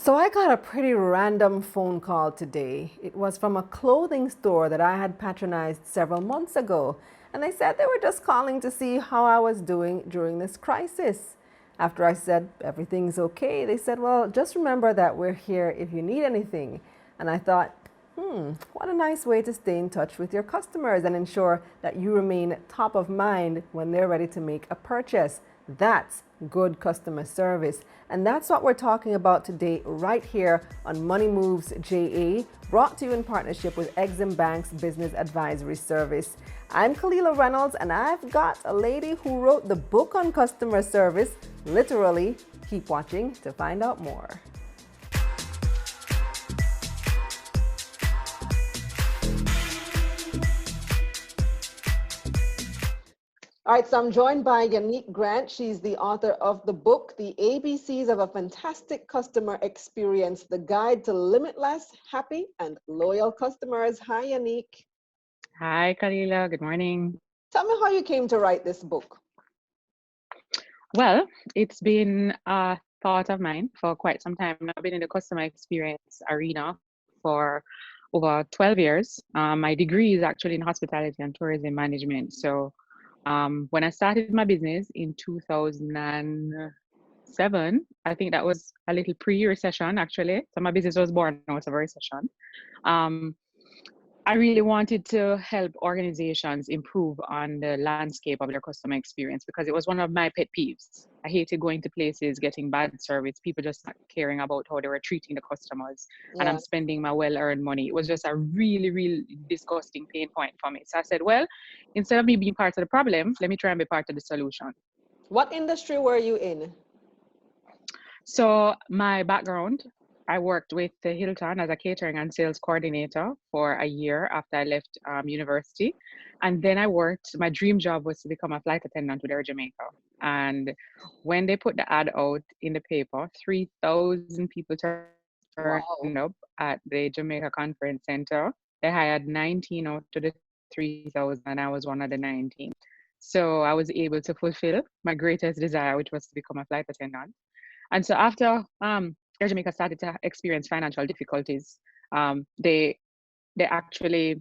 So I got a pretty random phone call today. It was from a clothing store that I had patronized several months ago, and they said they were just calling to see how I was doing during this crisis. After I said everything's okay, they said, well, just remember that we're here if you need anything. And I thought, what a nice way to stay in touch with your customers and ensure that you remain top of mind when they're ready to make a purchase. That's good customer service. And that's what we're talking about today, right here on Money Moves JA, brought to you in partnership with Exim Bank's Business Advisory Service. I'm Kalila Reynolds, and I've got a lady who wrote the book on customer service, literally. Keep watching to find out more. All right, so I'm joined by Yanique Grant. She's the author of the book, The ABCs of a Fantastic Customer Experience, The Guide to Limitless, Happy, and Loyal Customers. Hi, Yanique. Hi, Kalila. Good morning. Tell me how you came to write this book. Well, it's been a thought of mine for quite some time. I've been in the customer experience arena for over 12 years. My degree is actually in hospitality and tourism management. So when I started my business in 2007, I think that was a little pre-recession actually. So my business was born out of a recession. Um, I really wanted to help organizations improve on the landscape of their customer experience because it was one of my pet peeves. I hated going to places, getting bad service, people just not caring about how they were treating the customers, and I'm Yeah. spending my well-earned money. It was just a really, really disgusting pain point for me. So I said, well, instead of me being part of the problem, let me try and be part of the solution. What industry were you in? So my background, I worked with the Hilton as a catering and sales coordinator for a year after I left university. And then I worked, my dream job was to become a flight attendant with Air Jamaica. And when they put the ad out in the paper, 3,000 people turned up at Wow. the Jamaica Conference Center. They hired 19 out of the 3,000, and I was one of the 19. So I was able to fulfill my greatest desire, which was to become a flight attendant. And so after Air Jamaica started to experience financial difficulties, they actually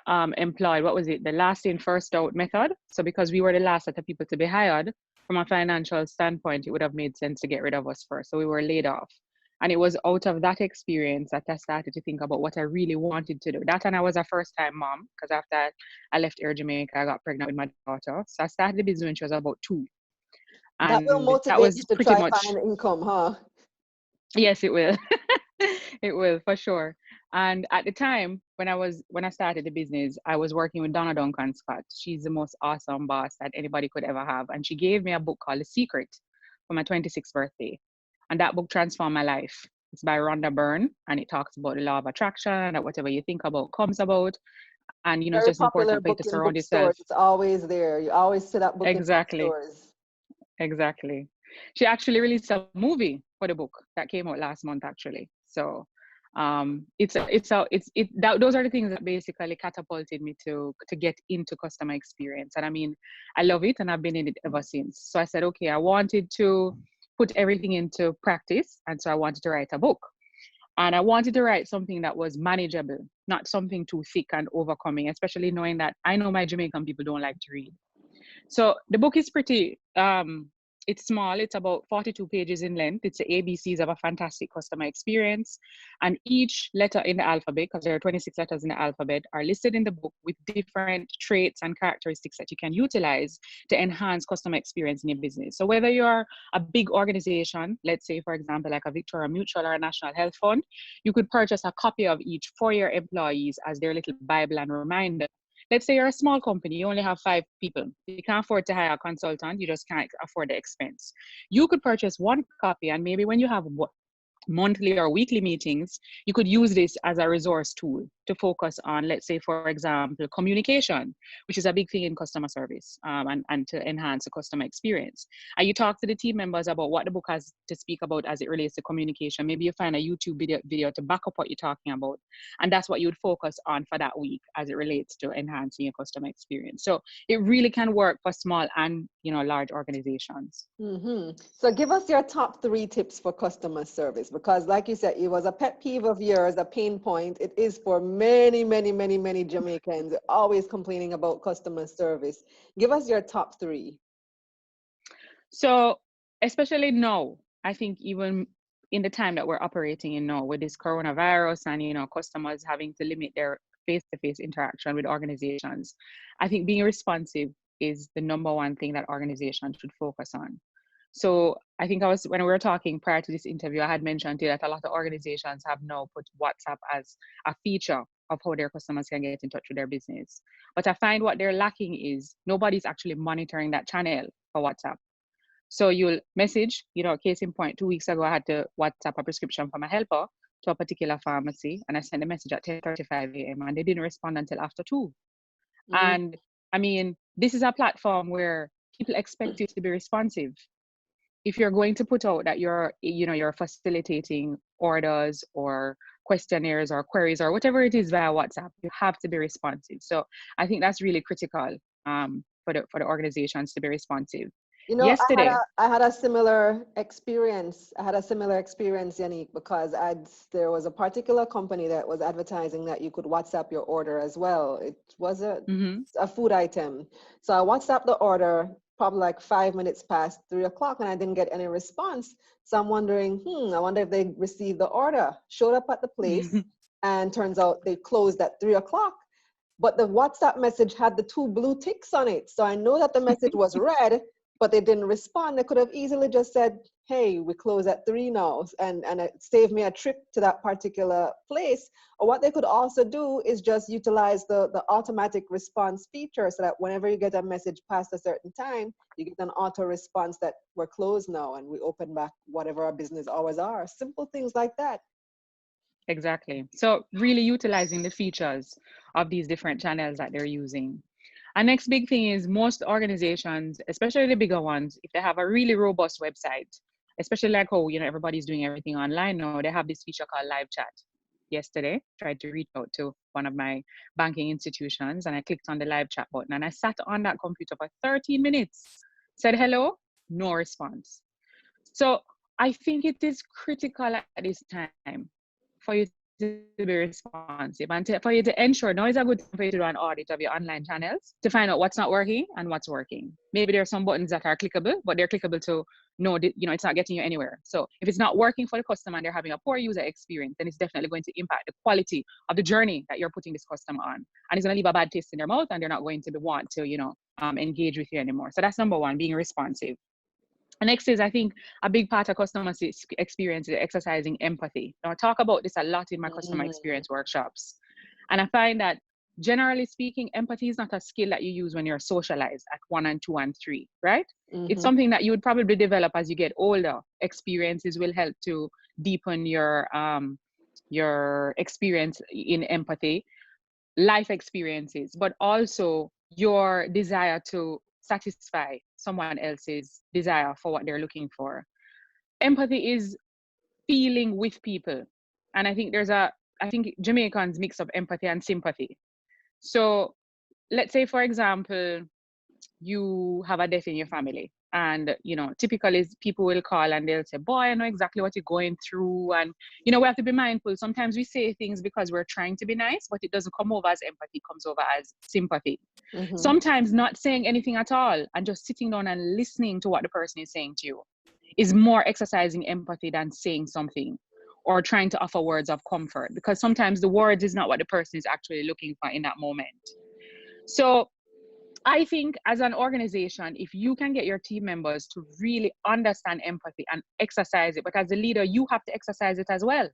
employed, what was it, the last in first out method. So because we were the last set of people to be hired, from a financial standpoint, it would have made sense to get rid of us first. So we were laid off. And it was out of that experience that I started to think about what I really wanted to do. That, and I was a first time mom because after I left Air Jamaica, I got pregnant with my daughter. So I started the business when she was about 2. That will And that motivate you was to pretty try much, find income, huh? yes, it will. It will for sure. And at the time when I started the business, I was working with Donna Duncan Scott. She's the most awesome boss that anybody could ever have. And she gave me a book called The Secret for my 26th birthday. And that book transformed my life. It's by Rhonda Byrne, and it talks about the law of attraction, that whatever you think about comes about. And it's Very just popular important for you book to in surround yourself. bookstores. It's always there. You always see that book in Exactly. bookstores. Exactly. She actually released a movie for the book that came out last month, actually. So those are the things that basically catapulted me to get into customer experience. And I mean, I love it, and I've been in it ever since. So I said, okay, I wanted to put everything into practice, and so I wanted to write a book. And I wanted to write something that was manageable, not something too thick and overcoming, especially knowing that I know my Jamaican people don't like to read. So the book is pretty, it's small. It's about 42 pages in length. It's the ABCs of a fantastic customer experience. And each letter in the alphabet, because there are 26 letters in the alphabet, are listed in the book with different traits and characteristics that you can utilize to enhance customer experience in your business. So whether you're a big organization, let's say, for example, like a Victoria Mutual or a National Health Fund, you could purchase a copy of each for your employees as their little Bible and reminder. Let's say you're a small company, you only have 5 people. You can't afford to hire a consultant, you just can't afford the expense. You could purchase one copy, and maybe when you have monthly or weekly meetings, you could use this as a resource tool to focus on, let's say, for example, communication, which is a big thing in customer service, and to enhance the customer experience. And you talk to the team members about what the book has to speak about as it relates to communication. Maybe you find a YouTube video to back up what you're talking about. And that's what you would focus on for that week as it relates to enhancing your customer experience. So it really can work for small and large organizations. So give us your top 3 tips for customer service, because like you said, it was a pet peeve of yours, a pain point. It is for many, many, many, many Jamaicans always complaining about customer service. Give us your top 3. So especially now, I think even in the time that we're operating in now with this coronavirus and, customers having to limit their face-to-face interaction with organizations, I think being responsive is the number one thing that organizations should focus on. So I think when we were talking prior to this interview, I had mentioned to you that a lot of organizations have now put WhatsApp as a feature of how their customers can get in touch with their business. But I find what they're lacking is nobody's actually monitoring that channel for WhatsApp. So you'll message, case in point, 2 weeks ago, I had to WhatsApp a prescription from a helper to a particular pharmacy, and I sent the message at 10:35 a.m. and they didn't respond until after 2. And I mean, this is a platform where people expect you to be responsive. If you're going to put out that you're facilitating orders or questionnaires or queries or whatever it is via WhatsApp, you have to be responsive. So I think that's really critical for the organizations to be responsive. Yesterday, I had a similar experience. Yanique, because there was a particular company that was advertising that you could WhatsApp your order as well. It was a food item. So I WhatsApped the order probably like 5 minutes past 3 o'clock, and I didn't get any response. So I'm wondering, I wonder if they received the order. Showed up at the place, and turns out they closed at 3 o'clock. But the WhatsApp message had the 2 blue ticks on it. So I know that the message was read, but they didn't respond. They could have easily just said, hey, we close at 3 now, and it saved me a trip to that particular place. Or what they could also do is just utilize the automatic response feature, so that whenever you get a message past a certain time, you get an auto response that we're closed now and we open back whatever our business hours are. Simple things like that. Exactly. So really utilizing the features of these different channels that they're using. And next big thing is most organizations, especially the bigger ones, if they have a really robust website, especially like how everybody's doing everything online now, they have this feature called live chat. Yesterday, tried to reach out to one of my banking institutions, and I clicked on the live chat button, and I sat on that computer for 30 minutes, said hello, no response. So I think it is critical at this time for you to be responsive and for you to ensure now is a good time for you to do an audit of your online channels to find out what's not working and what's working. Maybe there are some buttons that are clickable, but they're clickable to know that it's not getting you anywhere. So if it's not working for the customer and they're having a poor user experience, then it's definitely going to impact the quality of the journey that you're putting this customer on, and it's going to leave a bad taste in their mouth, and they're not going to want to engage with you anymore. So that's number one, being responsive. And next is, I think, a big part of customer experience is exercising empathy. Now, I talk about this a lot in my customer experience workshops. And I find that, generally speaking, empathy is not a skill that you use when you're socialized at 1 and 2 and 3, right? It's something that you would probably develop as you get older. Experiences will help to deepen your experience in empathy, life experiences, but also your desire to satisfy someone else's desire for what they're looking for. Empathy is feeling with people. And I think I think Jamaicans mix up empathy and sympathy. So let's say, for example, you have a death in your family, and typically people will call and they'll say, boy, I know exactly what you're going through. And we have to be mindful. Sometimes we say things because we're trying to be nice, but it doesn't come over as empathy, it comes over as sympathy. Sometimes not saying anything at all and just sitting down and listening to what the person is saying to you is more exercising empathy than saying something or trying to offer words of comfort, because sometimes the words is not what the person is actually looking for in that moment. So I think as an organization, if you can get your team members to really understand empathy and exercise it, but as a leader, you have to exercise it as well.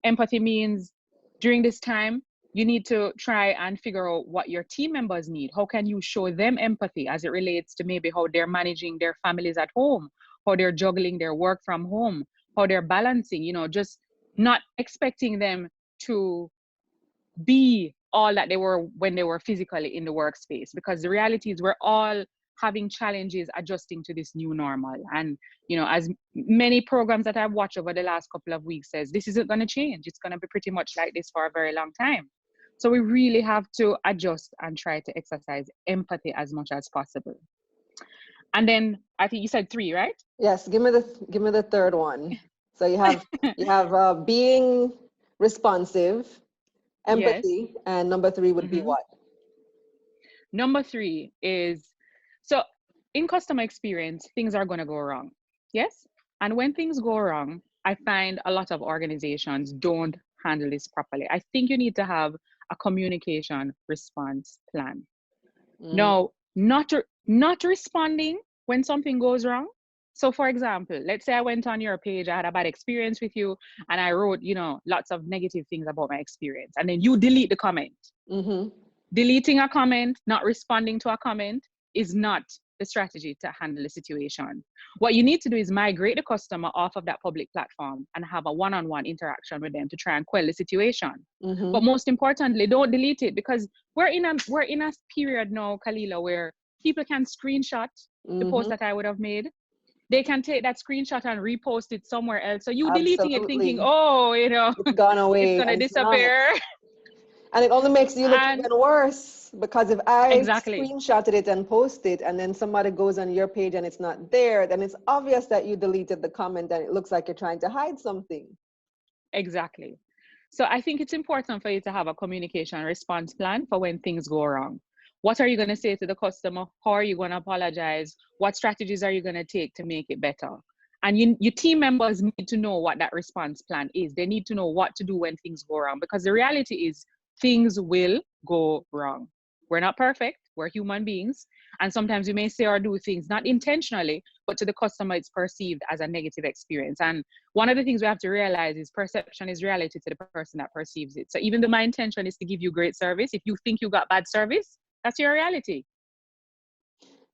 Empathy means during this time, you need to try and figure out what your team members need. How can you show them empathy as it relates to maybe how they're managing their families at home, how they're juggling their work from home, how they're balancing, just not expecting them to be all that they were when they were physically in the workspace, because the reality is we're all having challenges adjusting to this new normal. And as many programs that I've watched over the last couple of weeks says, this isn't going to change. It's going to be pretty much like this for a very long time. So we really have to adjust and try to exercise empathy as much as possible. And then I think you said 3, right? Yes, give me the third one. So you have being responsive, Yes. empathy, and number 3 would be Hmm. what? Number 3 is, so in customer experience, things are going to go wrong. Yes. And when things go wrong, I find a lot of organizations don't handle this properly. I think you need to have a communication response plan. Mm, No, not responding when something goes wrong. So for example, let's say I went on your page, I had a bad experience with you, and I wrote, lots of negative things about my experience, and then you delete the comment. mm-hmm. Deleting a comment, not responding to a comment is not the strategy to handle the situation. What you need to do is migrate the customer off of that public platform and have a one-on-one interaction with them to try and quell the situation. But Mm-hmm. most importantly, don't delete it, because we're in a period now, Kalila, where people can screenshot the post Mm-hmm. that I would have made. They can take that screenshot and repost it somewhere else. So you deleting it thinking, Absolutely. oh, It's gone it's away gonna and it's not. disappear. And it only makes you look And even worse because if I exactly. screenshotted it and post it and then somebody goes on your page and it's not there, then it's obvious that you deleted the comment and it looks like you're trying to hide something. Exactly. So I think it's important for you to have a communication response plan for when things go wrong. What are you going to say to the customer? How are you going to apologize? What strategies are you going to take to make it better? And your team members need to know what that response plan is. They need to know what to do when things go wrong, because the reality is things will go wrong. We're not perfect. We're human beings. And sometimes we may say or do things not intentionally, but to the customer, it's perceived as a negative experience. And one of the things we have to realize is perception is reality to the person that perceives it. So even though my intention is to give you great service, if you think you got bad service, that's your reality.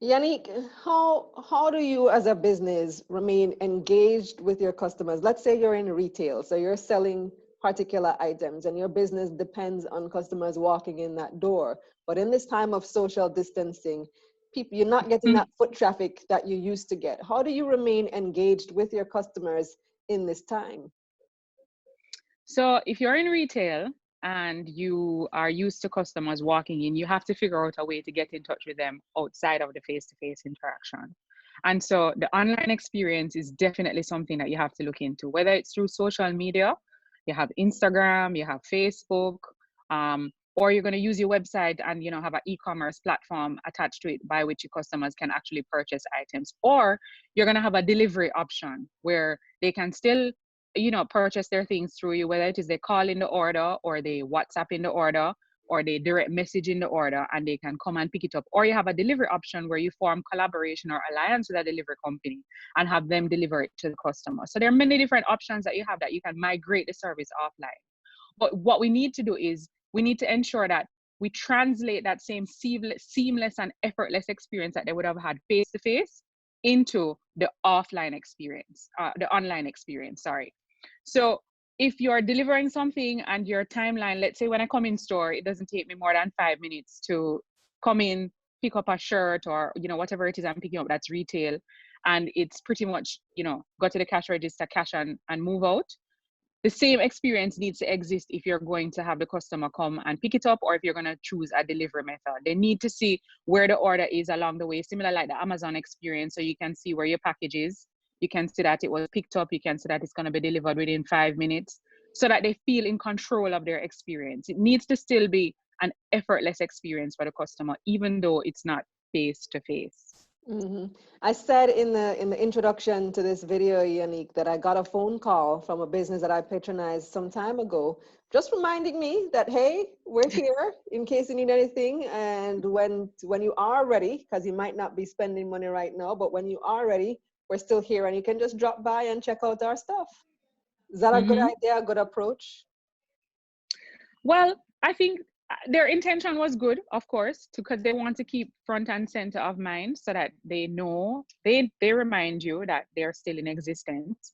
Yanique, how do you as a business remain engaged with your customers? Let's say you're in retail, so you're selling particular items and your business depends on customers walking in that door. But in this time of social distancing, you're not getting that foot traffic that you used to get. How do you remain engaged with your customers in this time? So if you're in retail and you are used to customers walking in, you have to figure out a way to get in touch with them outside of the face-to-face interaction. And so the online experience is definitely something that you have to look into, whether it's through social media, you have Instagram, you have Facebook, or you're going to use your website and have an e-commerce platform attached to it by which your customers can actually purchase items, or you're going to have a delivery option where they can still purchase their things through you, whether it is they call in the order or they WhatsApp in the order or they direct message in the order, and they can come and pick it up. Or you have a delivery option where you form collaboration or alliance with a delivery company and have them deliver it to the customer. So there are many different options that you have that you can migrate the service offline. But what we need to do is we need to ensure that we translate that same seamless and effortless experience that they would have had face to face into the offline experience, the online experience, sorry. So if you're delivering something and your timeline, let's say when I come in store, it doesn't take me more than 5 minutes to come in, pick up a shirt or, whatever it is I'm picking up that's retail. And it's pretty much, go to the cash register, cash and move out. The same experience needs to exist if you're going to have the customer come and pick it up, or if you're going to choose a delivery method. They need to see where the order is along the way, similar like the Amazon experience. So you can see where your package is. You can see that it was picked up. You can see that it's going to be delivered within 5 minutes, so that they feel in control of their experience. It needs to still be an effortless experience for the customer, even though it's not face to face. Hmm. I said in the introduction to this video, Yanique, that I got a phone call from a business that I patronized some time ago, just reminding me that hey, we're here in case you need anything, and when you are ready, because you might not be spending money right now, but when you are ready, we're still here, and you can just drop by and check out our stuff. Is that a good Mm-hmm. idea? A good approach? Well, I think their intention was good, of course, because they want to keep front and center of mind so that they know, they remind you that they're still in existence.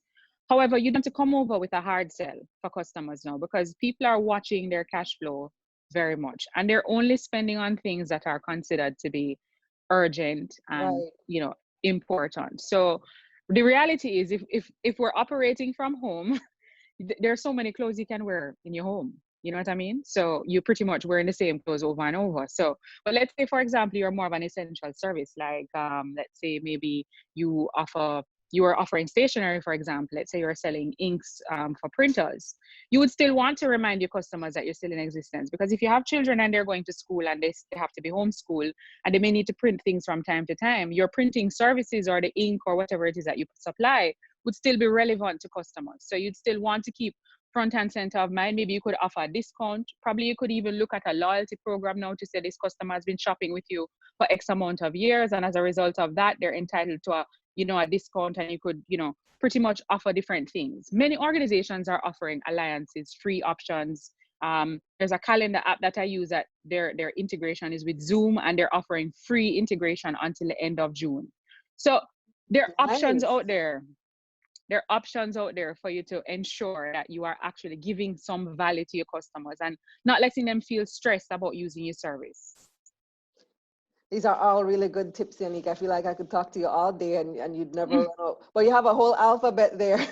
However, you don't have to come over with a hard sell for customers now, because people are watching their cash flow very much, and they're only spending on things that are considered to be urgent and Right. important. So the reality is, if we're operating from home, there's so many clothes you can wear in your home. You know what I mean? So you're pretty much wearing the same clothes over and over. So, but let's say, for example, you're more of an essential service, like let's say maybe you are offering stationery, for example. Let's say you're selling inks for printers. You would still want to remind your customers that you're still in existence, because if you have children and they're going to school and they have to be homeschooled and they may need to print things from time to time, your printing services or the ink or whatever it is that you supply would still be relevant to customers. So you'd still want to keep front and center of mind. Maybe you could offer a discount. Probably you could even look at a loyalty program now to say this customer has been shopping with you for X amount of years, and as a result of that, they're entitled to a discount, and you could, pretty much offer different things. Many organizations are offering alliances, free options. There's a calendar app that I use that their integration is with Zoom, and they're offering free integration until the end of June. So there are options out there. There are options out there for you to ensure that you are actually giving some value to your customers and not letting them feel stressed about using your service. These are all really good tips, Yanique. I feel like I could talk to you all day and you'd never run out. But you have a whole alphabet there.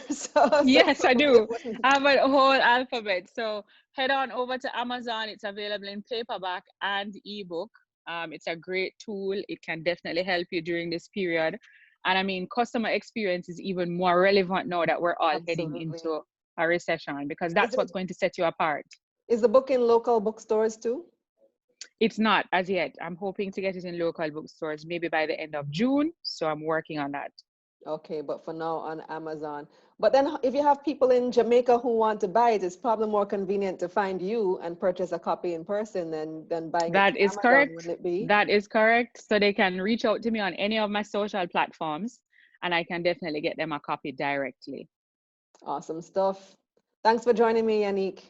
Yes, I do. I have a whole alphabet. So head on over to Amazon. It's available in paperback and ebook. It's a great tool. It can definitely help you during this period. And I mean, customer experience is even more relevant now that we're all heading into a recession, because that's what's going to set you apart. Is the book in local bookstores too? It's not as yet. I'm hoping to get it in local bookstores maybe by the end of June. So I'm working on that. Okay, but for now on Amazon. But then if you have people in Jamaica who want to buy it, it's probably more convenient to find you and purchase a copy in person than buying that it is Amazon, correct. wouldn't it be? That is correct. So they can reach out to me on any of my social platforms, and I can definitely get them a copy directly. Awesome stuff. Thanks for joining me, Yanique.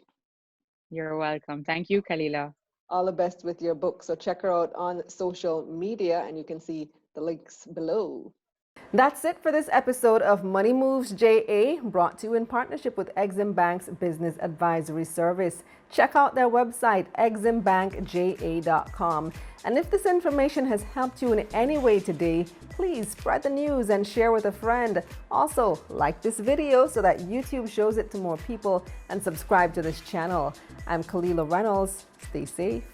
You're welcome. Thank you, Kalila. All the best with your book. So check her out on social media and you can see the links below. That's it for this episode of Money Moves JA, brought to you in partnership with Exim Bank's Business Advisory Service. Check out their website, eximbankja.com. And if this information has helped you in any way today, please spread the news and share with a friend. Also, like this video so that YouTube shows it to more people, and subscribe to this channel. I'm Kalila Reynolds. Stay safe.